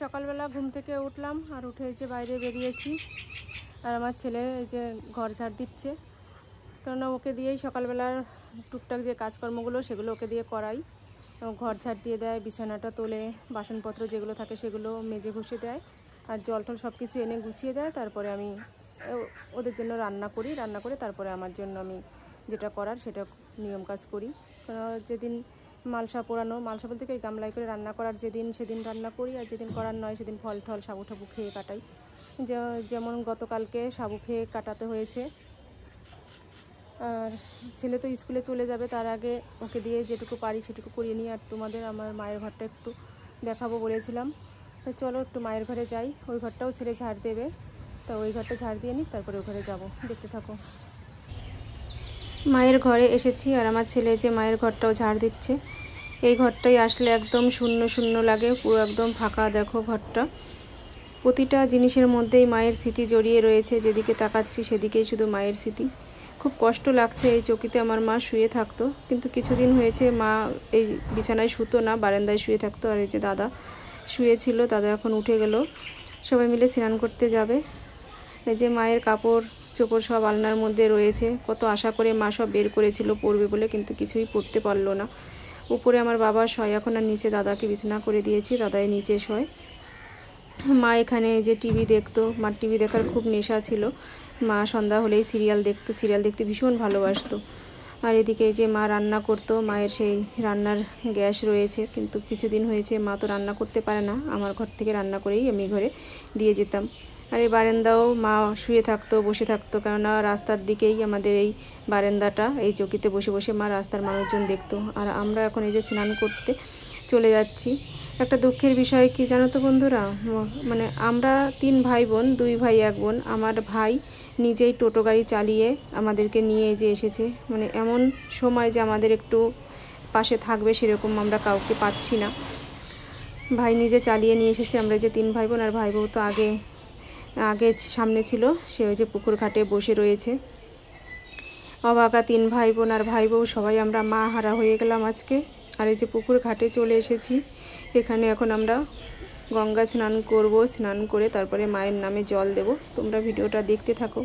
সকালবেলা ঘুম থেকে উঠলাম আর উঠে এই যে বাইরে বেরিয়েছি। আর আমার ছেলে এই যে ঘর ঝাড় দিচ্ছে, কেননা ওকে দিয়েই সকালবেলার টুকটাক যে কাজকর্মগুলো সেগুলো ওকে দিয়ে করাই। ঘর ঝাড় দিয়ে দেয়, বিছানাটা তোলে, বাসনপত্র যেগুলো থাকে সেগুলো মেজে ঘষে দেয়, আর জল টল সব কিছু এনে গুছিয়ে দেয়। তারপরে আমি ওদের জন্য রান্না করে তারপরে আমার জন্য আমি যেটা করার সেটা নিয়ম কাজ করি। যেদিন মালসা পোড়ানো, মালসা বলতে কি গামলাই করে রান্না করার যেদিন সেদিন রান্না করি, আর যেদিন করার নয় সেদিন ফল টল সাবু ঠাবু খেয়ে কাটাই। যেমন গতকালকে সাবু খেয়ে কাটাতে হয়েছে। আর ছেলে তো স্কুলে চলে যাবে, তার আগে ওকে দিয়ে যেটুকু পারি সেটুকু করিয়ে নিই। আর তোমাদের আমার মায়ের ঘরটা একটু দেখাবো বলেছিলাম, তো চলো একটু মায়ের ঘরে যাই। ওই ঘরটাও ছেলে ঝাড় দেবে, তো ওই ঘরটা ঝাড় দিয়ে নিই, তারপরে ওই ঘরে যাবো। দেখতে থাকো। মায়ের ঘরে এসেছি আর আমার ছেলে যে মায়ের ঘরটাও ঝাড় দিচ্ছে। এই ঘরটাই আসলে একদম শূন্য শূন্য লাগে, পুরো একদম ফাঁকা। দেখো ঘরটা, প্রতিটা জিনিসের মধ্যেই মায়ের স্মৃতি জড়িয়ে রয়েছে। যেদিকে তাকাচ্ছি সেদিকেই শুধু মায়ের স্মৃতি। খুব কষ্ট লাগছে। এই চৌকিতে আমার মা শুয়ে থাকতো, কিন্তু কিছুদিন হয়েছে মা এই বিছানায় শুতো না, বারান্দায় শুয়ে থাকতো। আর এই যে দাদা শুয়েছিল, দাদা এখন উঠে গেল, সবাই মিলে স্নান করতে যাবে। এই যে মায়ের কাপড় চোপড় সব আলনার মধ্যে রয়েছে। কত আশা করে মা সব বের করেছিল পরবে বলে, কিন্তু কিছুই পরতে পারলো না। উপরে আমার বাবা শয় এখন, আর নিচে দাদাকে বিছানা করে দিয়েছি, দাদাই নিচে শয়। মা এখানে যে টিভি দেখতো, মার টিভি দেখার খুব নেশা ছিল। মা সন্ধ্যা হলেই সিরিয়াল দেখতো, সিরিয়াল দেখতে ভীষণ ভালোবাসতো। আর এদিকে যে মা রান্না করতো, মায়ের সেই রান্নার গ্যাস রয়েছে, কিন্তু কিছুদিন হয়েছে মা তো রান্না করতে পারে না, আমার ঘর থেকে রান্না করেই আমি ঘরে দিয়ে যেতাম। আর এই বারান্দাও মা শুয়ে থাকতো, বসে থাকতো, কেননা রাস্তার দিকেই আমাদের এই বারান্দাটা। এই চৌকিতে বসে বসে মা রাস্তার মানুষজন দেখতো। আর আমরা এখন এই যে স্নান করতে চলে যাচ্ছি। একটা দুঃখের বিষয় কি জানো তো বন্ধুরা, মানে আমরা 3 ভাই বোন, 2 ভাই 1 বোন। আমার ভাই নিজেই টোটো গাড়ি চালিয়ে আমাদেরকে নিয়ে যে এসেছে। মানে এমন সময় যে আমাদের একটু পাশে থাকবে সেরকম আমরা কাউকে পাচ্ছি না। ভাই নিজে চালিয়ে নিয়ে এসেছে। আমরা যে 3 ভাই বোন, আর ভাই বউ তো আগে সামনে ছিল, সে ওই যে পুকুর ঘাটে বসে রয়েছে। অবাকা 3 ভাই বোন আর ভাই বউ সবাই আমরা মা হারা হয়ে গেলাম আজকে। আর এই যে পুকুর ঘাটে চলে এসেছি, এখানে এখন আমরা গঙ্গা স্নান করব। স্নান করে তারপরে মায়ের নামে জল দেব। তোমরা ভিডিওটা দেখতে থাকো।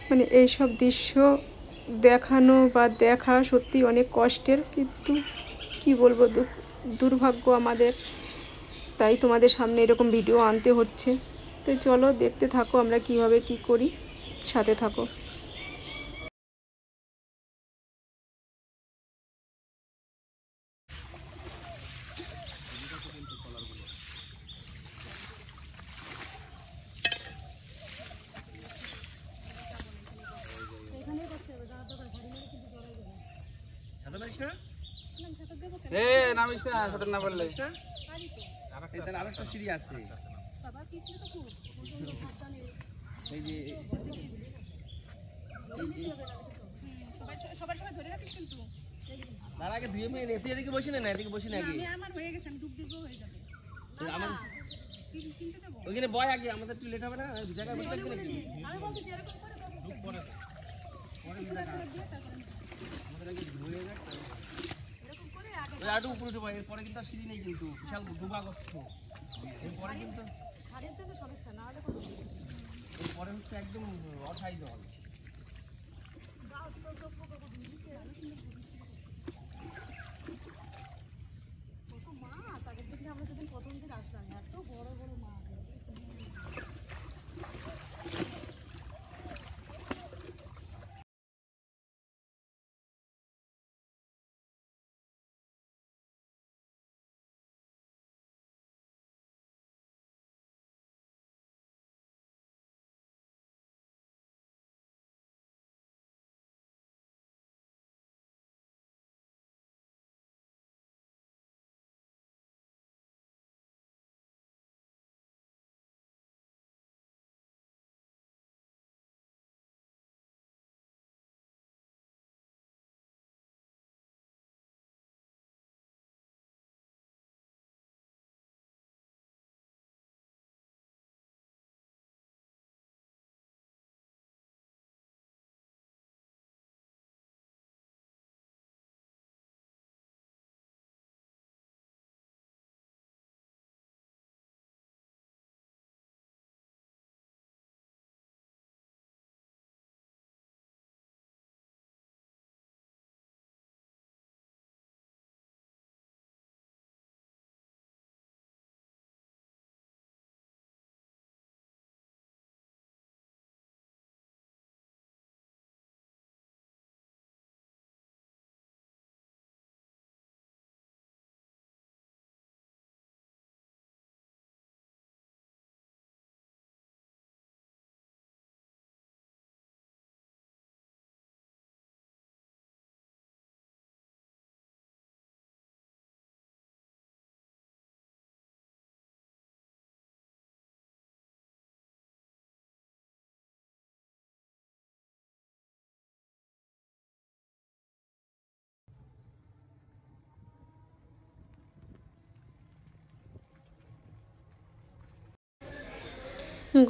মানে এইসব দৃশ্য দেখানো বা দেখা সত্যি অনেক কষ্টের, কিন্তু কি বলবো, দুর্ভাগ্য আমাদের, তাই তোমাদের সামনে এরকম ভিডিও আনতে হচ্ছে। তো চলো দেখতে থাকো আমরা কিভাবে কি করি, সাথে থাকো। নামিস না, সাঁতার না পারলে আরেকটা সিঁড়ি আছে। এই যে তার আগে ধুয়ে মেয়ে তুই এদিকে বসি না, এদিকে বসি না, আগে আমার ওইখানে বয় আগে, আমাদের একটু লেট হবে না, জায়গায় বসে থাকবে নাকি? আরো উপরে যাবো, এরপরে কিন্তু আর সিঁড়ি নেই, কিন্তু বিশাল ডুবাগ্রস্ত। এরপরে কিন্তু এরপরে হচ্ছে একদম অথাই জল।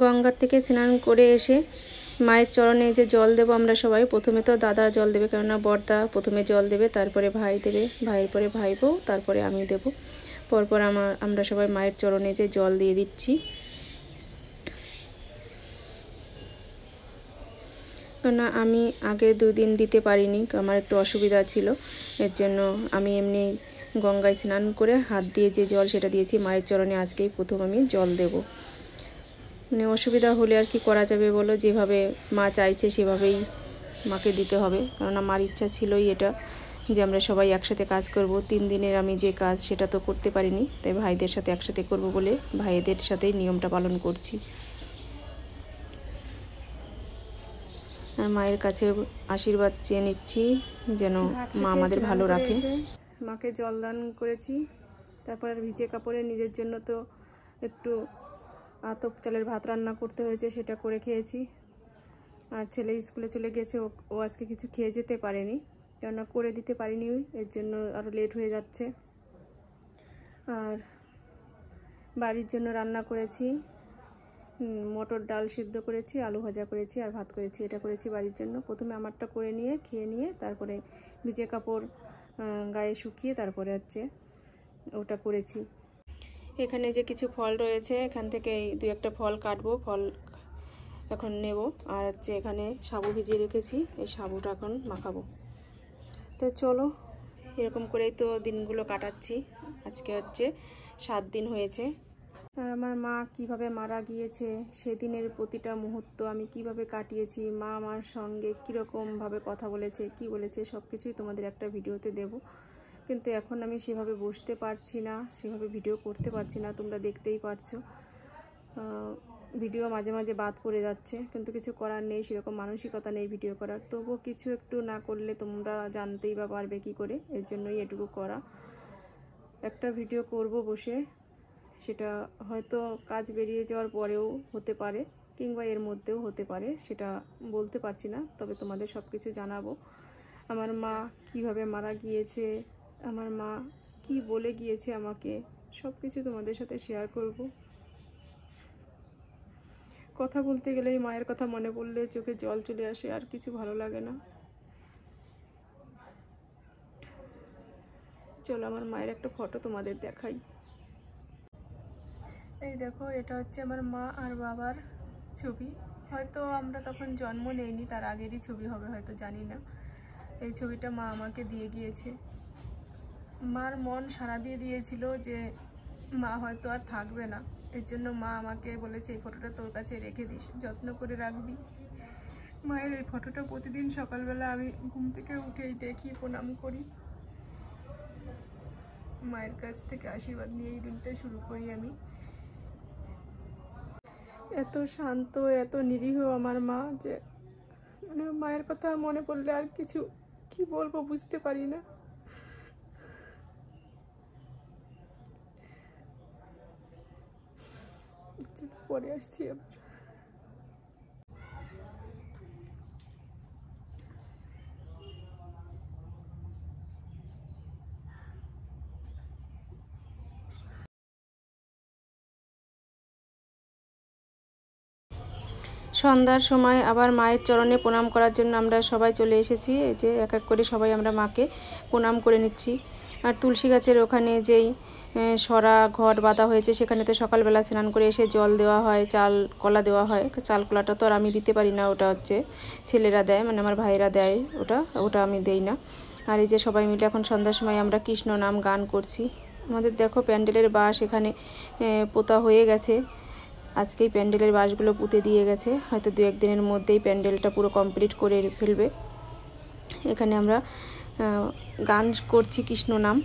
গঙ্গার থেকে স্নান করে এসে মায়ের চরণে যে জল দেব আমরা সবাই। প্রথমে তো দাদা জল দেবে, কেননা বড়দা প্রথমে জল দেবে, তারপরে ভাই দেবে, ভাইয়ের পরে ভাই বউ, তারপরে আমি দেব। পরপর আমরা সবাই মায়ের চরণে যে জল দিয়ে দিচ্ছি। কেননা আমি আগে 2 দিন দিতে পারিনি, আমার একটু অসুবিধা ছিল, এর জন্য আমি এমনি গঙ্গায় স্নান করে হাত দিয়ে যে জল সেটা দিয়েছি মায়ের চরণে। আজকেই প্রথম আমি জল দেব। মানে অসুবিধা হলে আর কি করা যাবে বলো, যেভাবে মা চাইছে সেভাবেই মাকে দিতে হবে। কেননা মার ইচ্ছা ছিলই এটা, যে আমরা সবাই একসাথে কাজ করব। 3 দিনের আমি যে কাজ সেটা তো করতে পারিনি, তাই ভাইদের সাথে একসাথে করব বলে ভাইদের সাথেই নিয়মটা পালন করছি। আর মায়ের কাছে আশীর্বাদ চেয়ে নিচ্ছি যেন মা আমাদের ভালো রাখে। মাকে জল দান করেছি, তারপর ভিজে কাপড়ে নিজের জন্য তো একটু আতপ চালের ভাত রান্না করতে হয়েছে, সেটা করে খেয়েছি। আর ছেলে স্কুলে চলে গেছে, ও আজকে কিছু খেয়ে যেতে পারেনি, কেননা করে দিতে পারিনি, এর জন্য আরও লেট হয়ে যাচ্ছে। আর বাড়ির জন্য রান্না করেছি, মটর ডাল সিদ্ধ করেছি, আলু ভাজা করেছি আর ভাত করেছি। এটা করেছি বাড়ির জন্য। প্রথমে আমারটা করে নিয়ে খেয়ে নিয়ে তারপরে ভিজে কাপড় গায়ে শুকিয়ে তারপরে ওটা করেছি। এখানে যে কিছু ফল রয়েছে, এখান থেকে 2-1টা ফল কাটবো, ফল এখন নেব। আর এখানে সাবু ভিজিয়ে রেখেছি, এই সাবুটা এখন মাখাবো। তো চলো, এরকম করেই তো দিনগুলো কাটাচ্ছি। আজকে 7 দিন হয়েছে। আর আমার মা কিভাবে মারা গিয়েছে, সেদিনের প্রতিটা মুহূর্ত আমি কিভাবে কাটিয়েছি, মা আমার সঙ্গে কীরকমভাবে কথা বলেছে, কি বলেছে, সব কিছুই তোমাদের একটা ভিডিওতে দেব। কিন্তু এখন আমি সেভাবে বসতে পারছি না, সেভাবে ভিডিও করতে পারছি না, তোমরা দেখতেই পারছো। ভিডিও মাঝে মাঝে বাদ পড়ে যাচ্ছে, কিন্তু কিছু করার নেই, সেরকম মানসিকতা নেই ভিডিও করার। তবুও কিছু একটু না করলে তোমরা জানতেই বা পারবে কি করে, এর জন্যই এটুকু করা। একটা ভিডিও করব বসে, সেটা হয়তো কাজ বেরিয়ে যাওয়ার পরেও হতে পারে, কিংবা এর মধ্যেও হতে পারে, সেটা বলতে পারছি না। তবে তোমাদের সব কিছু জানাবো। আমার মা কিভাবে মারা গিয়েছে, আমার মা কি বলে গিয়েছে আমাকে, সব কিছু তোমাদের সাথে শেয়ার করব। কথা বলতে গেলেই মায়ের কথা মনে পড়লে চোখে জল চলে আসে, আর কিছু ভালো লাগে না। চলো আমার মায়ের একটা ফটো তোমাদের দেখাই। এই দেখো, এটা আমার মা আর বাবার ছবি। হয়তো আমরা তখন জন্ম নেইনি, তার আগেরই ছবি হবে হয়তো, জানি না। এই ছবিটা মা আমাকে দিয়ে গিয়েছে। মার মন সাড়া দিয়ে দিয়েছিল যে মা হয়তো আর থাকবে না, এর জন্য মা আমাকে বলেছে এই ফটোটা তোর কাছে রেখে দিস, যত্ন করে রাখবি। মায়ের এই ফটোটা প্রতিদিন সকালবেলা আমি ঘুম থেকে উঠেই দেখি, প্রণাম করি, মায়ের কাছ থেকে আশীর্বাদ নিয়ে এই দিনটা শুরু করি আমি। এত শান্ত, এত নিরীহ আমার মা, যে মানে মায়ের কথা মনে পড়লে আর কিছু কি বলবো বুঝতে পারি না। পরে আসছি আবার। সন্ধ্যার সময় আবার মায়ের চরণে প্রণাম করার জন্য আমরা সবাই চলে এসেছি। এই যে এক এক করে সবাই আমরা মাকে প্রণাম করে নিচ্ছি। আর তুলসী গাছের ওখানে যেই সরা ঘট বাঁধা হয়েছে, সেখানে তো সকালবেলা স্নান করে এসে জল দেওয়া হয়, চাল কলা দেওয়া হয়। চাল কলাটা তো আর আমি দিতে পারি না, ওটা ছেলেরা দেয়, মানে আমার ভাইয়েরা দেয়, ওটা আমি দেই না। আর এই যে সবাই মিলে এখন সন্ধ্যার সময় আমরা কৃষ্ণ নাম গান করছি। আমাদের দেখো প্যান্ডেলের বাঁশ এখানে পোতা হয়ে গেছে। আজকেই প্যান্ডেলের বাঁশগুলো পুঁতে দিয়ে গেছে, হয়তো 2-1 দিনের মধ্যেই প্যান্ডেলটা পুরো কমপ্লিট করে ফেলবে। এখানে আমরা গান করছি কৃষ্ণ নাম।